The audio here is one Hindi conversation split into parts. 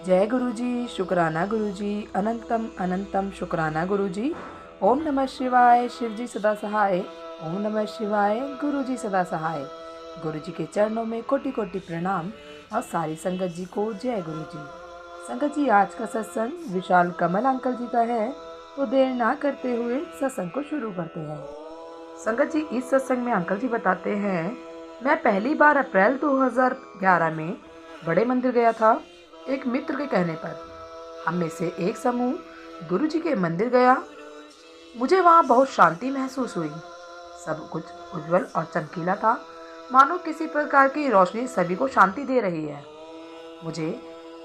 जय गुरु जी, शुक्राना गुरु जी, अनंतम अनंतम शुक्राना गुरु जी। ओम नमः शिवाय, शिव जी सदा सहाय। ओम नमः शिवाय, गुरु जी सदा सहाय। गुरु जी के चरणों में कोटि कोटि प्रणाम और सारी संगत जी को जय गुरु जी। संगत जी, आज का सत्संग विशाल कमल अंकल जी का है, तो देर ना करते हुए सत्संग को शुरू करते हैं। संगत जी, इस सत्संग में अंकल जी बताते हैं, मैं पहली बार अप्रैल 2011 में बड़े मंदिर गया था, एक मित्र के कहने पर। हम में से एक समूह गुरु जी के मंदिर गया। मुझे वहाँ बहुत शांति महसूस हुई। सब कुछ उज्जवल और चमकीला था, मानो किसी प्रकार की रोशनी सभी को शांति दे रही है। मुझे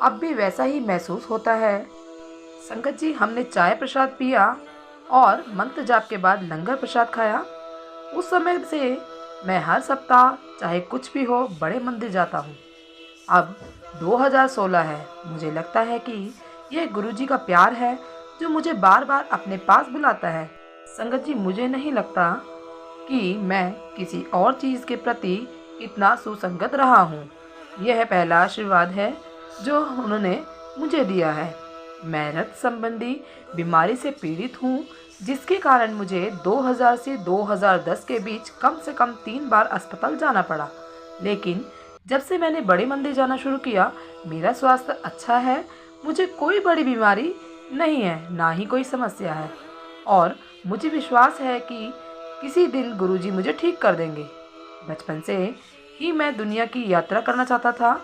अब भी वैसा ही महसूस होता है। संगत जी, हमने चाय प्रसाद पिया और मंत्र जाप के बाद लंगर प्रसाद खाया। उस समय से मैं हर सप्ताह चाहे कुछ भी हो बड़े मंदिर जाता हूँ। अब 2016 है। मुझे लगता है कि यह गुरुजी का प्यार है जो मुझे बार बार अपने पास बुलाता है। संगत जी, मुझे नहीं लगता कि मैं किसी और चीज़ के प्रति इतना सुसंगत रहा हूँ। यह पहला आशीर्वाद है जो उन्होंने मुझे दिया है। मैं रक्त संबंधी बीमारी से पीड़ित हूँ, जिसके कारण मुझे 2000 से 2010 के बीच कम से कम 3 बार अस्पताल जाना पड़ा। लेकिन जब से मैंने बड़े मंदिर जाना शुरू किया, मेरा स्वास्थ्य अच्छा है। मुझे कोई बड़ी बीमारी नहीं है, ना ही कोई समस्या है, और मुझे विश्वास है कि किसी दिन गुरुजी मुझे ठीक कर देंगे। बचपन से ही मैं दुनिया की यात्रा करना चाहता था,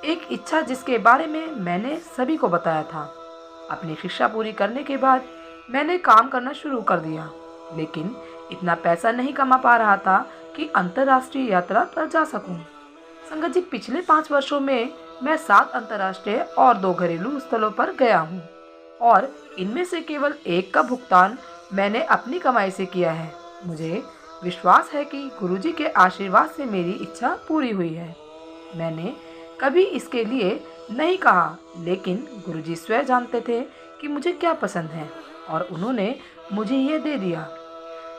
एक इच्छा जिसके बारे में मैंने सभी को बताया था। अपनी शिक्षा पूरी करने के बाद मैंने काम करना शुरू कर दिया, लेकिन इतना पैसा नहीं कमा पा रहा था कि अंतर्राष्ट्रीय यात्रा पर जा सकूं। संगत जी, पिछले 5 वर्षों में मैं 7 अंतर्राष्ट्रीय और 2 घरेलू स्थलों पर गया हूँ, और इनमें से केवल एक का भुगतान मैंने अपनी कमाई से किया है। मुझे विश्वास है कि गुरुजी के आशीर्वाद से मेरी इच्छा पूरी हुई है। मैंने कभी इसके लिए नहीं कहा, लेकिन गुरुजी स्वयं जानते थे कि मुझे क्या पसंद है, और उन्होंने मुझे ये दे दिया।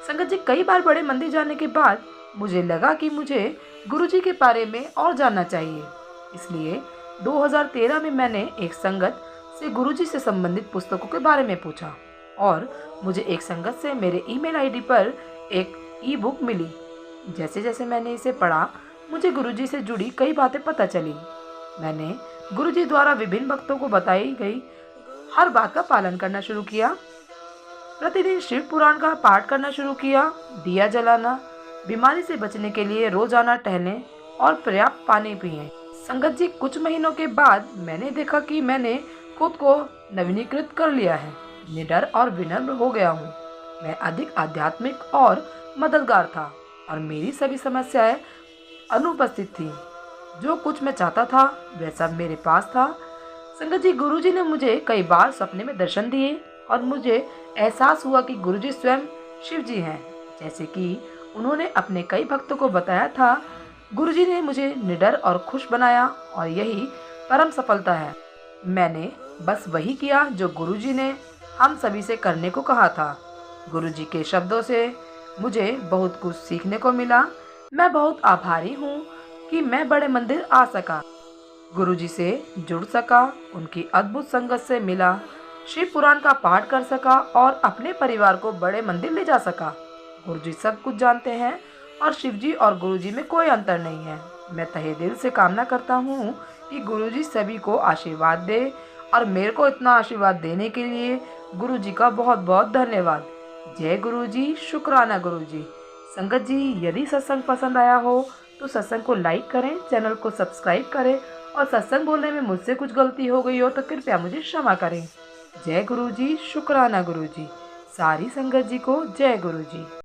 संगत जी, कई बार बड़े मंदिर जाने के बाद मुझे लगा कि मुझे गुरुजी के बारे में और जानना चाहिए। इसलिए 2013 में मैंने एक संगत से गुरुजी से संबंधित पुस्तकों के बारे में पूछा, और मुझे एक संगत से मेरे ईमेल आईडी पर एक ई बुक मिली। जैसे जैसे मैंने इसे पढ़ा, मुझे गुरुजी से जुड़ी कई बातें पता चली। मैंने गुरुजी द्वारा विभिन्न भक्तों को बताई गई हर बात का पालन करना शुरू किया। प्रतिदिन शिव पुराण का पाठ करना शुरू किया, दिया जलाना, बीमारी से बचने के लिए रोजाना टहलें और पर्याप्त पानी पिएं। संगत जी, कुछ महीनों के बाद मैंने देखा कि मैंने खुद को नवीनीकृत कर लिया है, निडर और विनम्र हो गया हूँ। मैं अधिक आध्यात्मिक और मददगार था, और मेरी सभी समस्याएं अनुपस्थित थी। जो कुछ मैं चाहता था वह सब मेरे पास था। संगत जी, गुरुजी ने मुझे कई बार सपने में दर्शन दिए, और मुझे एहसास हुआ कि गुरुजी स्वयं शिव जी हैं। जैसे कि उन्होंने अपने कई भक्तों को बताया था, गुरुजी ने मुझे निडर और खुश बनाया, और यही परम सफलता है। मैंने बस वही किया जो गुरुजी ने हम सभी से करने को कहा था। गुरुजी के शब्दों से मुझे बहुत कुछ सीखने को मिला। मैं बहुत आभारी हूँ कि मैं बड़े मंदिर आ सका, गुरुजी से जुड़ सका, उनकी अद्भुत संगत से मिला, शिव पुराण का पाठ कर सका, और अपने परिवार को बड़े मंदिर ले जा सका। गुरुजी सब कुछ जानते हैं, और शिवजी और गुरुजी में कोई अंतर नहीं है। मैं तहे दिल से कामना करता हूँ कि गुरुजी सभी को आशीर्वाद दे, और मेरे को इतना आशीर्वाद देने के लिए गुरुजी का बहुत बहुत धन्यवाद। जय गुरुजी, शुक्राना गुरुजी। संगत जी, यदि सत्संग पसंद आया हो तो सत्संग को लाइक करें, चैनल को सब्सक्राइब करें, और सत्संग बोलने में मुझसे कुछ गलती हो गई हो तो कृपया मुझे क्षमा करें। जय गुरुजी, शुक्राना गुरुजी। सारी संगत जी को जय गुरुजी।